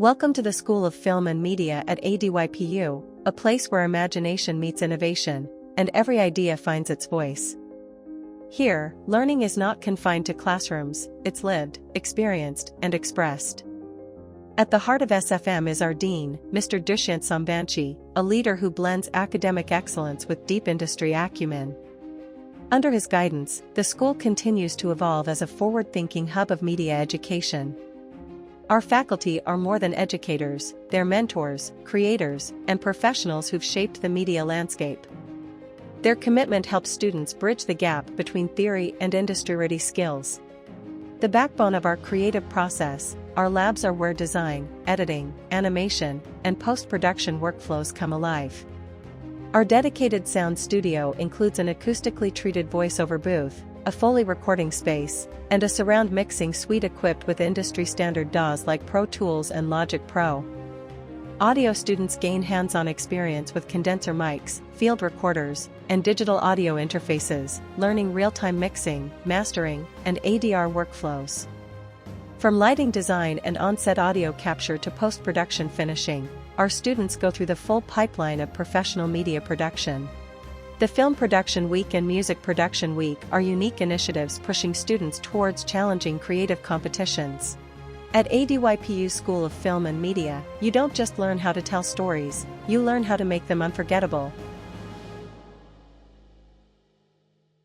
Welcome to the School of Film and Media at ADYPU, a place where imagination meets innovation, and every idea finds its voice. Here, learning is not confined to classrooms, it's lived, experienced, and expressed. At the heart of SFM is our dean, Mr. Dushyant Sambanchi, a leader who blends academic excellence with deep industry acumen. Under his guidance, the school continues to evolve as a forward-thinking hub of media education. Our faculty are more than educators, they're mentors, creators, and professionals who've shaped the media landscape. Their commitment helps students bridge the gap between theory and industry-ready skills. The backbone of our creative process, our labs are where design, editing, animation, and post-production workflows come alive. Our dedicated sound studio includes an acoustically treated voiceover booth, a Foley recording space, and a surround mixing suite equipped with industry-standard DAWs like Pro Tools and Logic Pro. Audio students gain hands-on experience with condenser mics, field recorders, and digital audio interfaces, learning real-time mixing, mastering, and ADR workflows. From lighting design and on-set audio capture to post-production finishing, our students go through the full pipeline of professional media production. The Film Production Week and Music Production Week are unique initiatives pushing students towards challenging creative competitions. At ADYPU School of Film and Media, you don't just learn how to tell stories, you learn how to make them unforgettable.